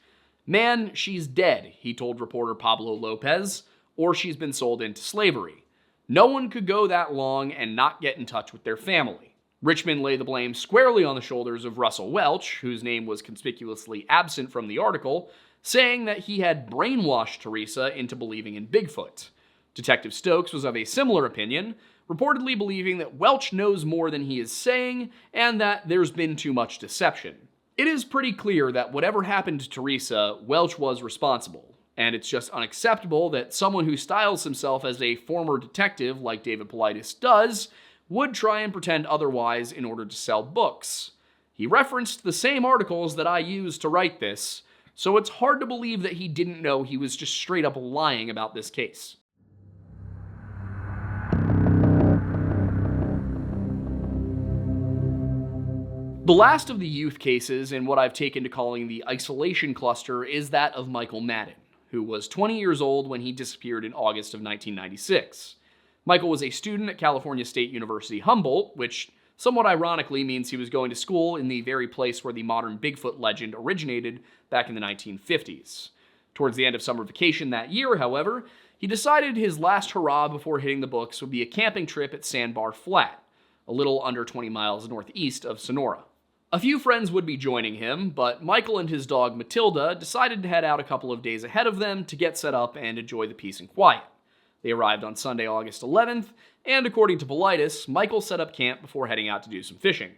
[SPEAKER 1] Man, she's dead, he told reporter Pablo Lopez, or she's been sold into slavery. No one could go that long and not get in touch with their family. Richmond laid the blame squarely on the shoulders of Russell Welch, whose name was conspicuously absent from the article, saying that he had brainwashed Teresa into believing in Bigfoot. Detective Stokes was of a similar opinion, reportedly believing that Welch knows more than he is saying and that there's been too much deception. It is pretty clear that whatever happened to Teresa, Welch was responsible, and it's just unacceptable that someone who styles himself as a former detective like David Paulides does would try and pretend otherwise in order to sell books. He referenced the same articles that I used to write this, so it's hard to believe that he didn't know he was just straight up lying about this case. The last of the youth cases in what I've taken to calling the isolation cluster is that of Michael Madden, who was 20 years old when he disappeared in August of 1996. Michael was a student at California State University Humboldt, which somewhat ironically means he was going to school in the very place where the modern Bigfoot legend originated back in the 1950s. Towards the end of summer vacation that year, however, he decided his last hurrah before hitting the books would be a camping trip at Sandbar Flat, a little under 20 miles northeast of Sonora. A few friends would be joining him, but Michael and his dog Matilda decided to head out a couple of days ahead of them to get set up and enjoy the peace and quiet. They arrived on Sunday, August 11th, and according to Paulides, Michael set up camp before heading out to do some fishing.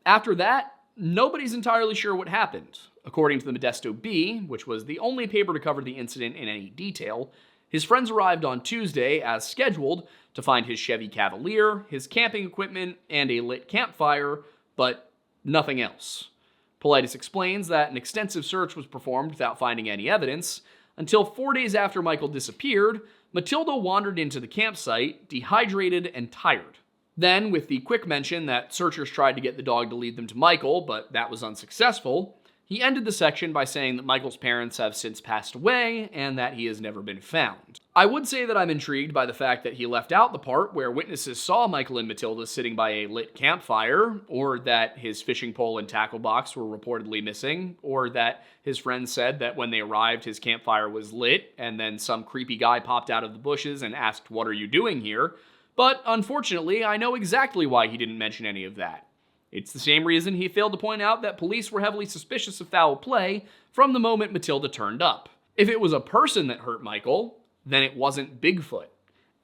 [SPEAKER 1] After that, nobody's entirely sure what happened. According to the Modesto Bee, which was the only paper to cover the incident in any detail, his friends arrived on Tuesday, as scheduled, to find his Chevy Cavalier, his camping equipment, and a lit campfire, but nothing else. Paulides explains that an extensive search was performed without finding any evidence, until 4 days after Michael disappeared, Matilda wandered into the campsite, dehydrated and tired. Then, with the quick mention that searchers tried to get the dog to lead them to Michael, but that was unsuccessful, he ended the section by saying that Michael's parents have since passed away and that he has never been found. I would say that I'm intrigued by the fact that he left out the part where witnesses saw Michael and Matilda sitting by a lit campfire, or that his fishing pole and tackle box were reportedly missing, or that his friends said that when they arrived his campfire was lit and then some creepy guy popped out of the bushes and asked, "What are you doing here?" But unfortunately, I know exactly why he didn't mention any of that. It's the same reason he failed to point out that police were heavily suspicious of foul play from the moment Matilda turned up. If it was a person that hurt Michael, then it wasn't Bigfoot.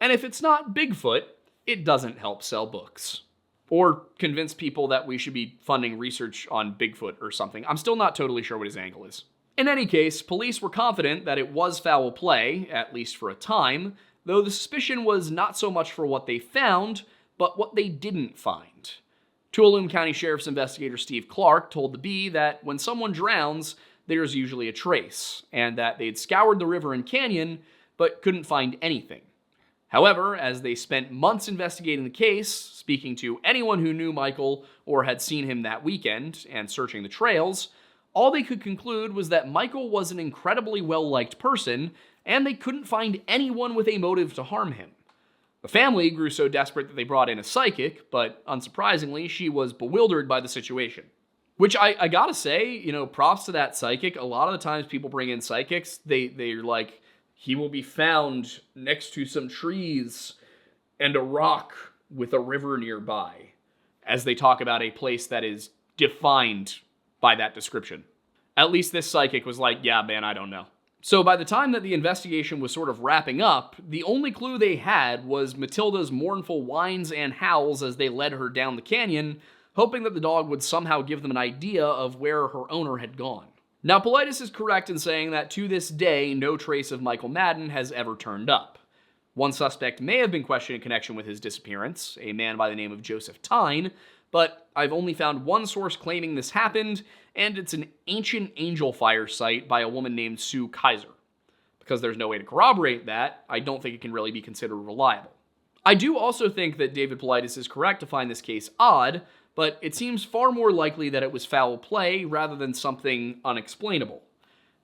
[SPEAKER 1] And if it's not Bigfoot, it doesn't help sell books. Or convince people that we should be funding research on Bigfoot or something. I'm still not totally sure what his angle is. In any case, police were confident that it was foul play, at least for a time, though the suspicion was not so much for what they found, but what they didn't find. Tuolumne County Sheriff's investigator Steve Clark told the Bee that when someone drowns, there's usually a trace, and that they'd scoured the river and canyon, but couldn't find anything. However, as they spent months investigating the case, speaking to anyone who knew Michael or had seen him that weekend, and searching the trails, all they could conclude was that Michael was an incredibly well-liked person, and they couldn't find anyone with a motive to harm him. The family grew so desperate that they brought in a psychic, but unsurprisingly, she was bewildered by the situation. Which I gotta say, props to that psychic. A lot of the times people bring in psychics, they're like, he will be found next to some trees and a rock with a river nearby, as they talk about a place that is defined by that description. At least this psychic was like, yeah, man, I don't know. So by the time that the investigation was sort of wrapping up, the only clue they had was Matilda's mournful whines and howls as they led her down the canyon, hoping that the dog would somehow give them an idea of where her owner had gone. Now, Paulides is correct in saying that to this day, no trace of Michael Madden has ever turned up. One suspect may have been questioned in connection with his disappearance, a man by the name of Joseph Tyne, but I've only found one source claiming this happened, and it's an ancient angel fire site by a woman named Sue Kaiser. Because there's no way to corroborate that, I don't think it can really be considered reliable. I do also think that David Paulides is correct to find this case odd, but it seems far more likely that it was foul play rather than something unexplainable.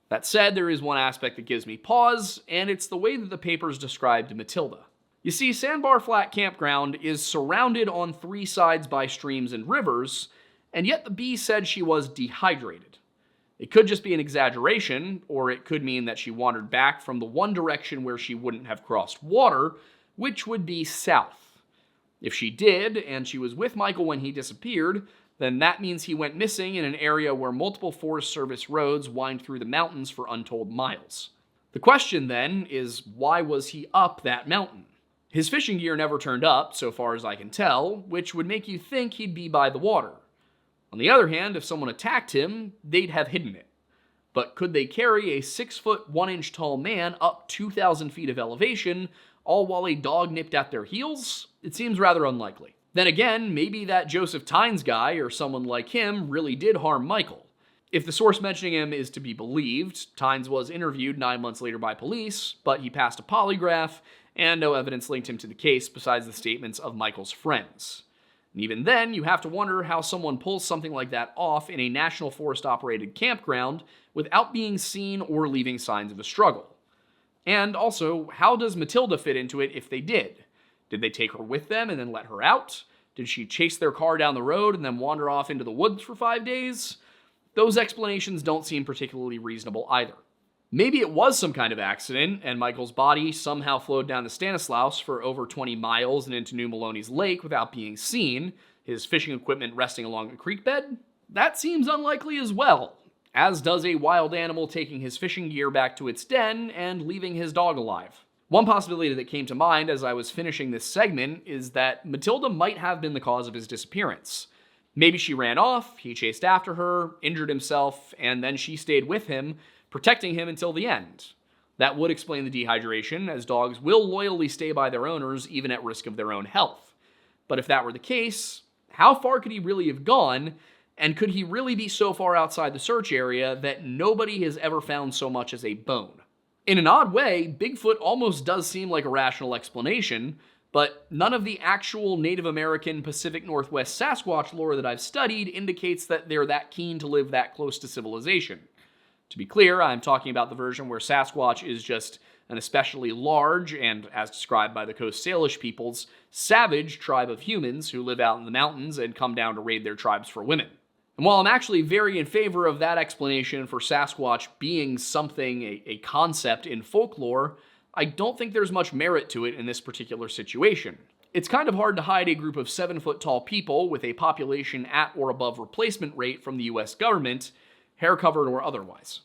[SPEAKER 1] That said, there is one aspect that gives me pause, and it's the way that the papers described Matilda. You see, Sandbar Flat Campground is surrounded on 3 sides by streams and rivers, and yet the Bee said she was dehydrated. It could just be an exaggeration, or it could mean that she wandered back from the one direction where she wouldn't have crossed water, which would be south. If she did, and she was with Michael when he disappeared, then that means he went missing in an area where multiple Forest Service roads wind through the mountains for untold miles. The question then is, why was he up that mountain? His fishing gear never turned up, so far as I can tell, which would make you think he'd be by the water. On the other hand, if someone attacked him, they'd have hidden it. But could they carry a 6-foot, 1-inch tall man up 2,000 feet of elevation, all while a dog nipped at their heels? It seems rather unlikely. Then again, maybe that Joseph Tynes guy, or someone like him, really did harm Michael. If the source mentioning him is to be believed, Tynes was interviewed 9 months later by police, but he passed a polygraph, and no evidence linked him to the case besides the statements of Michael's friends. And even then, you have to wonder how someone pulls something like that off in a National Forest-operated campground without being seen or leaving signs of a struggle. And also, how does Matilda fit into it if they did? Did they take her with them and then let her out? Did she chase their car down the road and then wander off into the woods for 5 days? Those explanations don't seem particularly reasonable either. Maybe it was some kind of accident, and Michael's body somehow flowed down the Stanislaus for over 20 miles and into New Maloney's Lake without being seen, his fishing equipment resting along a creek bed. That seems unlikely as well, as does a wild animal taking his fishing gear back to its den and leaving his dog alive. One possibility that came to mind as I was finishing this segment is that Matilda might have been the cause of his disappearance. Maybe she ran off, he chased after her, injured himself, and then she stayed with him, protecting him until the end. That would explain the dehydration, as dogs will loyally stay by their owners even at risk of their own health. But if that were the case, how far could he really have gone, and could he really be so far outside the search area that nobody has ever found so much as a bone? In an odd way, Bigfoot almost does seem like a rational explanation, but none of the actual Native American Pacific Northwest Sasquatch lore that I've studied indicates that they're that keen to live that close to civilization. To be clear, I'm talking about the version where Sasquatch is just an especially large, and as described by the Coast Salish peoples, savage tribe of humans who live out in the mountains and come down to raid their tribes for women. And while I'm actually very in favor of that explanation for Sasquatch being something, a concept in folklore, I don't think there's much merit to it in this particular situation. It's kind of hard to hide a group of 7-foot-tall people with a population at or above replacement rate from the US government, hair-covered or otherwise.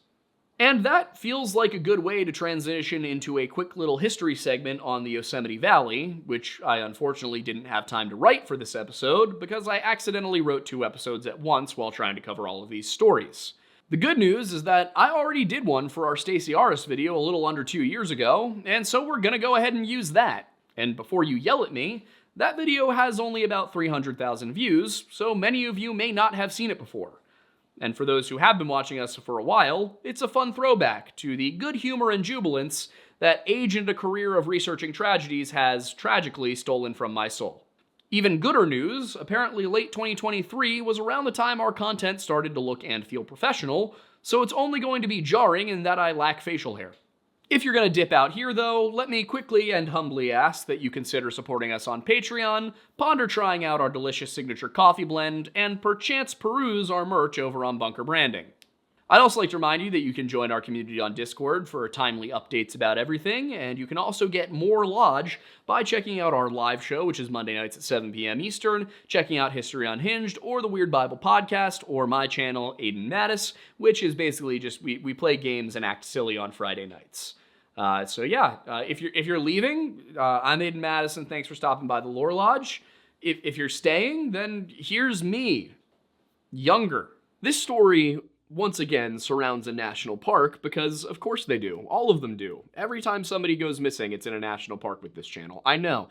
[SPEAKER 1] And that feels like a good way to transition into a quick little history segment on the Yosemite Valley, which I unfortunately didn't have time to write for this episode because I accidentally wrote 2 episodes at once while trying to cover all of these stories. The good news is that I already did one for our Stacey Aris video a little under 2 years ago, and so we're gonna go ahead and use that. And before you yell at me, that video has only about 300,000 views, so many of you may not have seen it before. And for those who have been watching us for a while, it's a fun throwback to the good humor and jubilance that age and a career of researching tragedies has tragically stolen from my soul. Even gooder news, apparently late 2023 was around the time our content started to look and feel professional, so it's only going to be jarring in that I lack facial hair. If you're going to dip out here though, let me quickly and humbly ask that you consider supporting us on Patreon, ponder trying out our delicious signature coffee blend, and perchance peruse our merch over on Bunker Branding. I'd also like to remind you that you can join our community on Discord for timely updates about everything, and you can also get more Lodge by checking out our live show, which is Monday nights at 7 p.m. Eastern, checking out History Unhinged, or the Weird Bible Podcast, or my channel, Aiden Mattis, which is basically just we play games and act silly on Friday nights. If you're leaving, I'm Aiden Madison. Thanks for stopping by the Lore Lodge. If you're staying, then here's me, younger. This story, once again, surrounds a national park because, of course they do. All of them do. Every time somebody goes missing, it's in a national park with this channel. I know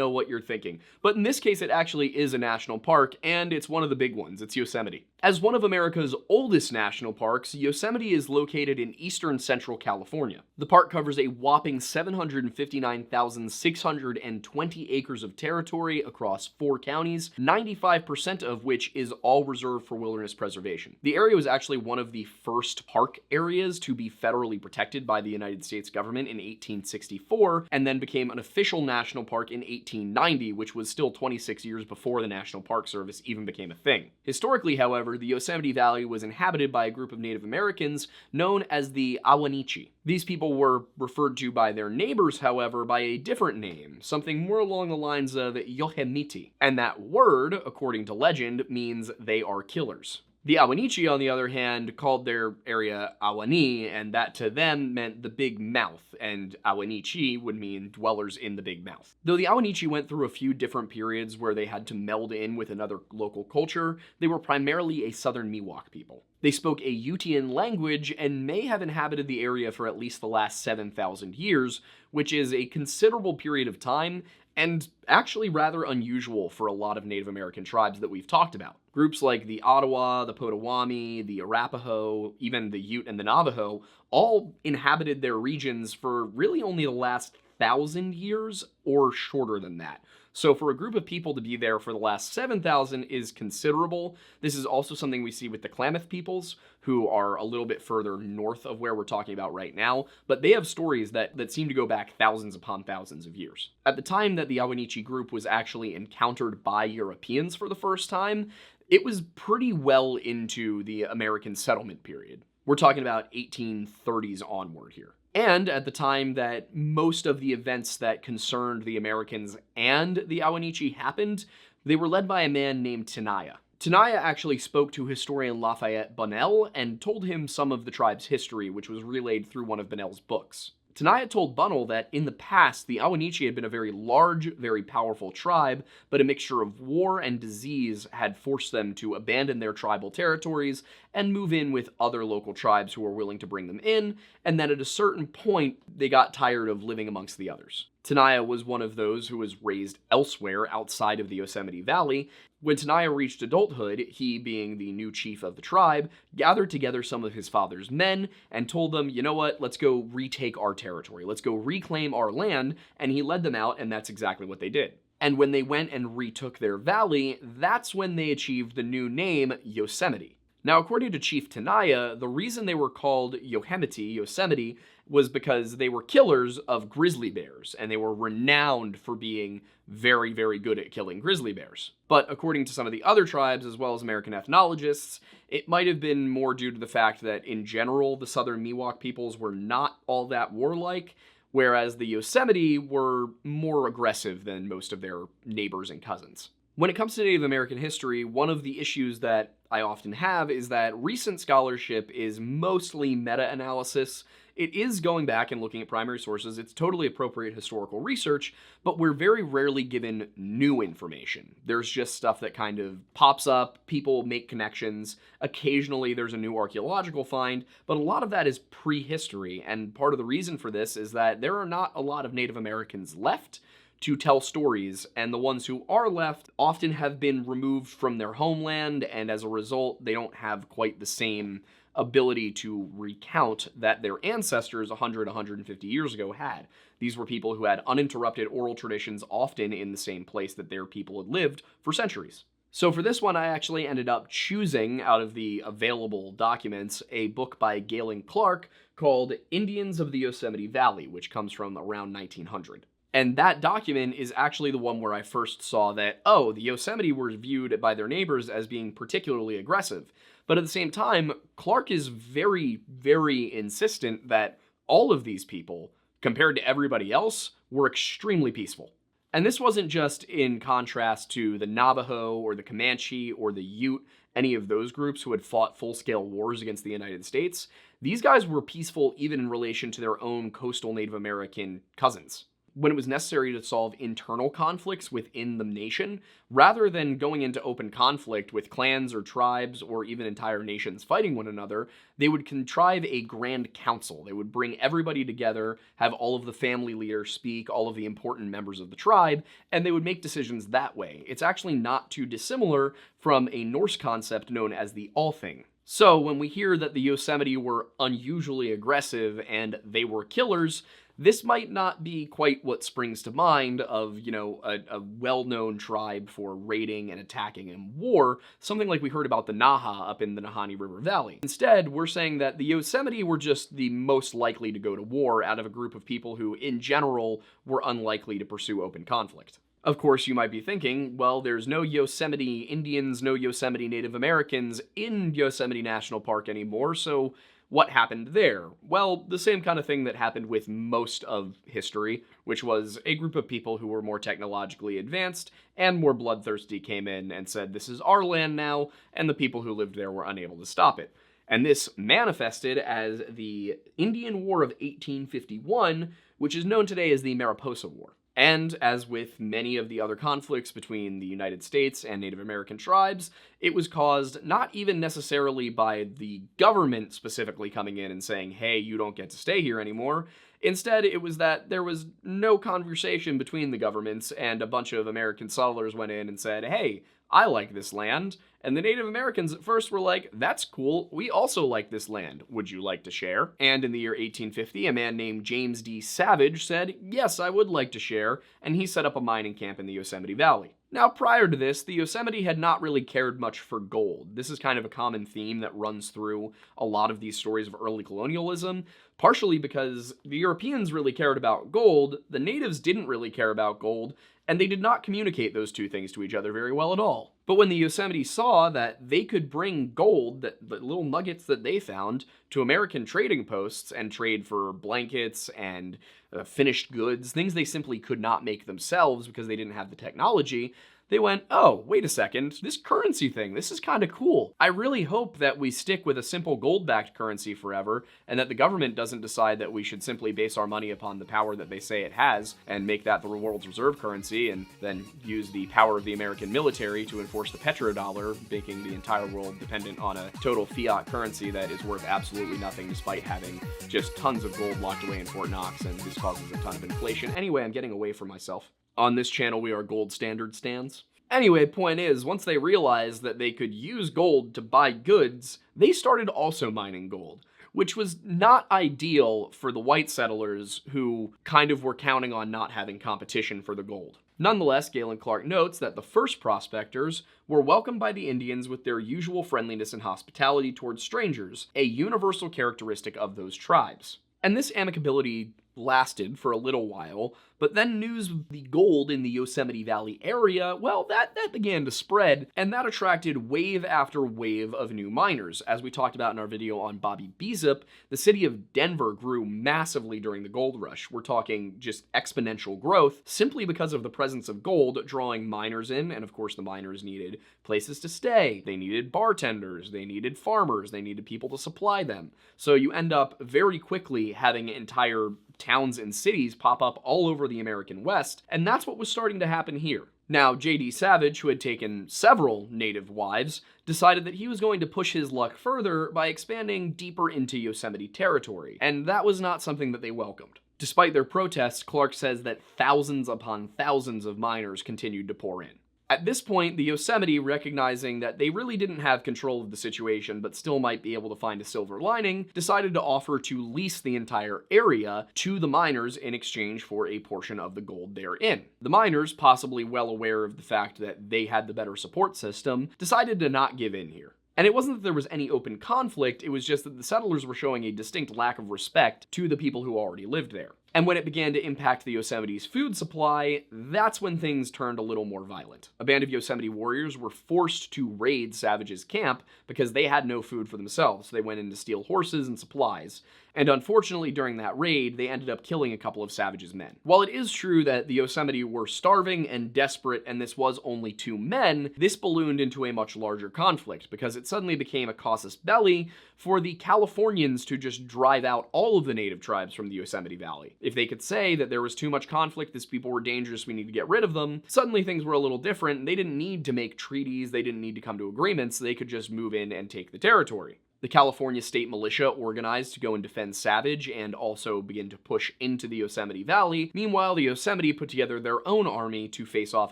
[SPEAKER 1] what you're thinking. But in this case, it actually is a national park, and it's one of the big ones. It's Yosemite. As one of America's oldest national parks, Yosemite is located in eastern central California. The park covers a whopping 759,620 acres of territory across 4 counties, 95% of which is all reserved for wilderness preservation. The area was actually one of the first park areas to be federally protected by the United States government in 1864, and then became an official national park in 1890, which was still 26 years before the National Park Service even became a thing. Historically, however, the Yosemite Valley was inhabited by a group of Native Americans known as the Awanichi. These people were referred to by their neighbors, however, by a different name, something more along the lines of Yosemite. And that word, according to legend, means they are killers. The Awanichi, on the other hand, called their area Awani, and that to them meant the Big Mouth, and Awanichi would mean dwellers in the Big Mouth. Though the Awanichi went through a few different periods where they had to meld in with another local culture, they were primarily a southern Miwok people. They spoke a Utian language and may have inhabited the area for at least the last 7,000 years, which is a considerable period of time, and actually rather unusual for a lot of Native American tribes that we've talked about. Groups like the Ottawa, the Potawatomi, the Arapaho, even the Ute and the Navajo all inhabited their regions for really only the last 1,000 years or shorter than that. So for a group of people to be there for the last 7,000 is considerable. This is also something we see with the Klamath peoples, who are a little bit further north of where we're talking about right now, but they have stories that seem to go back thousands upon thousands of years. At the time that the Awanichi group was actually encountered by Europeans for the first time, it was pretty well into the American settlement period. We're talking about 1830s onward here. And at the time that most of the events that concerned the Americans and the Awanichi happened, they were led by a man named Tenaya. Tenaya actually spoke to historian Lafayette Bunnell and told him some of the tribe's history, which was relayed through one of Bunnell's books. Tenaya told Bunnell that in the past, the Awanichi had been a very large, very powerful tribe, but a mixture of war and disease had forced them to abandon their tribal territories and move in with other local tribes who were willing to bring them in, and that at a certain point, they got tired of living amongst the others. Tenaya was one of those who was raised elsewhere outside of the Yosemite Valley. When Tenaya reached adulthood, he, being the new chief of the tribe, gathered together some of his father's men and told them, you know what, let's go retake our territory. Let's go reclaim our land. And he led them out, and that's exactly what they did. And when they went and retook their valley, that's when they achieved the new name Yosemite. Now, according to Chief Tenaya, the reason they were called Yosemite, was because they were killers of grizzly bears, and they were renowned for being very, very good at killing grizzly bears. But according to some of the other tribes, as well as American ethnologists, it might have been more due to the fact that, in general, the southern Miwok peoples were not all that warlike, whereas the Yosemite were more aggressive than most of their neighbors and cousins. When it comes to Native American history, one of the issues that I often have is that recent scholarship is mostly meta-analysis. It is going back and looking at primary sources. It's totally appropriate historical research, but we're very rarely given new information. There's just stuff that kind of pops up, people make connections. Occasionally there's a new archaeological find, but a lot of that is prehistory, and part of the reason for this is that there are not a lot of Native Americans left to tell stories, and the ones who are left often have been removed from their homeland, and as a result, they don't have quite the same ability to recount that their ancestors 100, 150 years ago had. These were people who had uninterrupted oral traditions, often in the same place that their people had lived for centuries. So for this one, I actually ended up choosing, out of the available documents, a book by Galen Clark called Indians of the Yosemite Valley, which comes from around 1900. And that document is actually the one where I first saw that, oh, the Yosemite were viewed by their neighbors as being particularly aggressive. But at the same time, Clark is very, very insistent that all of these people, compared to everybody else, were extremely peaceful. And this wasn't just in contrast to the Navajo or the Comanche or the Ute, any of those groups who had fought full-scale wars against the United States. These guys were peaceful even in relation to their own coastal Native American cousins. When it was necessary to solve internal conflicts within the nation, rather than going into open conflict with clans or tribes or even entire nations fighting one another, they would contrive a grand council. They would bring everybody together, have all of the family leaders speak, all of the important members of the tribe, and they would make decisions that way. It's actually not too dissimilar from a Norse concept known as the Althing. So when we hear that the Yosemite were unusually aggressive and they were killers, this might not be quite what springs to mind of, a well-known tribe for raiding and attacking in war, something like we heard about the Naha up in the Nahanni River Valley. Instead, we're saying that the Yosemite were just the most likely to go to war out of a group of people who, in general, were unlikely to pursue open conflict. Of course, you might be thinking, well, there's no Yosemite Indians, no Yosemite Native Americans in Yosemite National Park anymore, so what happened there? Well, the same kind of thing that happened with most of history, which was a group of people who were more technologically advanced and more bloodthirsty came in and said, this is our land now, and the people who lived there were unable to stop it. And this manifested as the Indian War of 1851, which is known today as the Mariposa War. And as with many of the other conflicts between the United States and Native American tribes, it was caused not even necessarily by the government specifically coming in and saying, hey, you don't get to stay here anymore. Instead, it was that there was no conversation between the governments, and a bunch of American settlers went in and said, hey, I like this land. And the Native Americans at first were like, that's cool, we also like this land, would you like to share? And in the year 1850, a man named James D. Savage said, yes, I would like to share, and he set up a mining camp in the Yosemite Valley. Now, prior to this, the Yosemite had not really cared much for gold. This is kind of a common theme that runs through a lot of these stories of early colonialism, partially because the Europeans really cared about gold, the natives didn't really care about gold, and they did not communicate those two things to each other very well at all. But when the Yosemite saw that they could bring gold, the little nuggets that they found, to American trading posts and trade for blankets and finished goods, things they simply could not make themselves because they didn't have the technology, they went, oh, wait a second, this currency thing, this is kind of cool. I really hope that we stick with a simple gold-backed currency forever, and that the government doesn't decide that we should simply base our money upon the power that they say it has, and make that the world's reserve currency, and then use the power of the American military to reinforce the petrodollar, making the entire world dependent on a total fiat currency that is worth absolutely nothing despite having just tons of gold locked away in Fort Knox, and this causes a ton of inflation. Anyway, I'm getting away from myself. On this channel, we are gold standard stands. Anyway, point is, once they realized that they could use gold to buy goods, they started also mining gold, which was not ideal for the white settlers who kind of were counting on not having competition for the gold. Nonetheless, Galen Clark notes that the first prospectors were welcomed by the Indians with their usual friendliness and hospitality towards strangers, a universal characteristic of those tribes. And this amicability lasted for a little while, but then news of the gold in the Yosemite Valley area, well, that began to spread, and that attracted wave after wave of new miners. As we talked about in our video on Bobby Beezup, the city of Denver grew massively during the gold rush. We're talking just exponential growth, simply because of the presence of gold drawing miners in, and of course the miners needed places to stay. They needed bartenders, they needed farmers, they needed people to supply them. So you end up very quickly having entire towns and cities pop up all over the American West, and that's what was starting to happen here. Now, J.D. Savage, who had taken several native wives, decided that he was going to push his luck further by expanding deeper into Yosemite territory, and that was not something that they welcomed. Despite their protests, Clark says that thousands upon thousands of miners continued to pour in. At this point, the Yosemite, recognizing that they really didn't have control of the situation but still might be able to find a silver lining, decided to offer to lease the entire area to the miners in exchange for a portion of the gold therein. The miners, possibly well aware of the fact that they had the better support system, decided to not give in here. And it wasn't that there was any open conflict, it was just that the settlers were showing a distinct lack of respect to the people who already lived there. And when it began to impact the Yosemite's food supply, that's when things turned a little more violent. A band of Yosemite warriors were forced to raid Savage's camp because they had no food for themselves. They went in to steal horses and supplies. And unfortunately, during that raid, they ended up killing a couple of Savage's men. While it is true that the Yosemite were starving and desperate, and this was only 2 men, this ballooned into a much larger conflict because it suddenly became a casus belli for the Californians to just drive out all of the native tribes from the Yosemite Valley. If they could say that there was too much conflict, these people were dangerous, we need to get rid of them, suddenly things were a little different. They didn't need to make treaties, they didn't need to come to agreements, they could just move in and take the territory. The California State Militia organized to go and defend Savage and also begin to push into the Yosemite Valley. Meanwhile, the Yosemite put together their own army to face off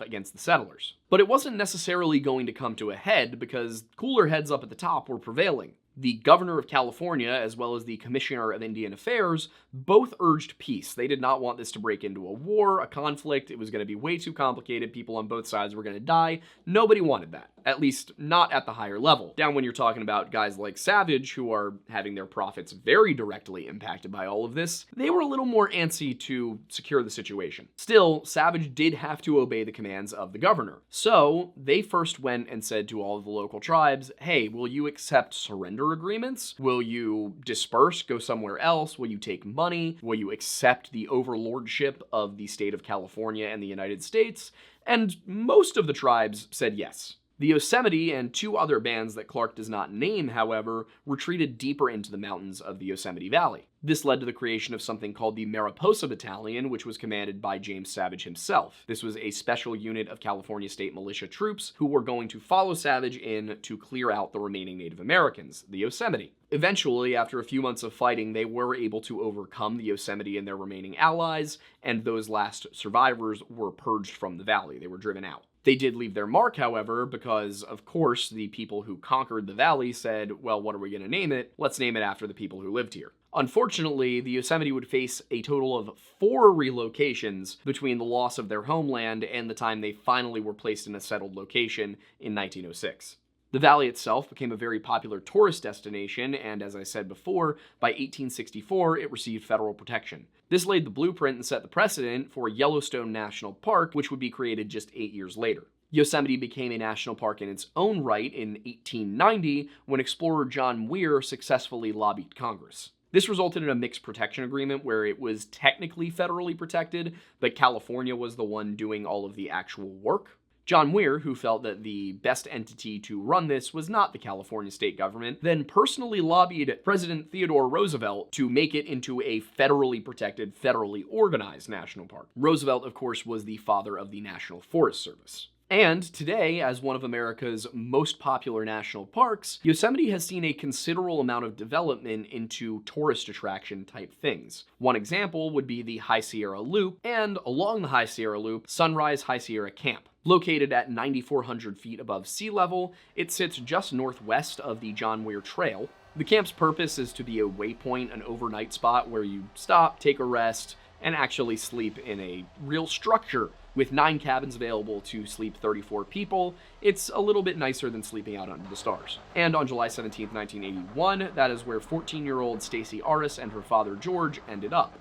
[SPEAKER 1] against the settlers. But it wasn't necessarily going to come to a head because cooler heads up at the top were prevailing. The governor of California, as well as the commissioner of Indian Affairs, both urged peace. They did not want this to break into a war, a conflict. It was going to be way too complicated. People on both sides were going to die. Nobody wanted that, at least not at the higher level. Down when you're talking about guys like Savage, who are having their profits very directly impacted by all of this, they were a little more antsy to secure the situation. Still, Savage did have to obey the commands of the governor. So they first went and said to all of the local tribes, hey, will you accept surrender agreements? Will you disperse, go somewhere else? Will you take money? Will you accept the overlordship of the state of California and the United States? And most of the tribes said yes. The Yosemite and 2 other bands that Clark does not name, however, retreated deeper into the mountains of the Yosemite Valley. This led to the creation of something called the Mariposa Battalion, which was commanded by James Savage himself. This was a special unit of California State Militia troops who were going to follow Savage in to clear out the remaining Native Americans, the Yosemite. Eventually, after a few months of fighting, they were able to overcome the Yosemite and their remaining allies, and those last survivors were purged from the valley. They were driven out. They did leave their mark, however, because, of course, the people who conquered the valley said, well, what are we going to name it? Let's name it after the people who lived here. Unfortunately, the Yosemite would face a total of 4 relocations between the loss of their homeland and the time they finally were placed in a settled location in 1906. The valley itself became a very popular tourist destination, and as I said before, by 1864 it received federal protection. This laid the blueprint and set the precedent for Yellowstone National Park, which would be created just 8 years later. Yosemite became a national park in its own right in 1890 when explorer John Muir successfully lobbied Congress. This resulted in a mixed protection agreement where it was technically federally protected, but California was the one doing all of the actual work. John Muir, who felt that the best entity to run this was not the California state government, then personally lobbied President Theodore Roosevelt to make it into a federally protected, federally organized national park. Roosevelt, of course, was the father of the National Forest Service. And today, as one of America's most popular national parks, Yosemite has seen a considerable amount of development into tourist attraction type things. One example would be the High Sierra Loop, and along the High Sierra Loop, Sunrise High Sierra Camp. Located at 9,400 feet above sea level, it sits just northwest of the John Muir Trail. The camp's purpose is to be a waypoint, an overnight spot where you stop, take a rest, and actually sleep in a real structure. With 9 cabins available to sleep 34 people, it's a little bit nicer than sleeping out under the stars. And on July 17, 1981, that is where 14-year-old Stacey Aris and her father George ended up.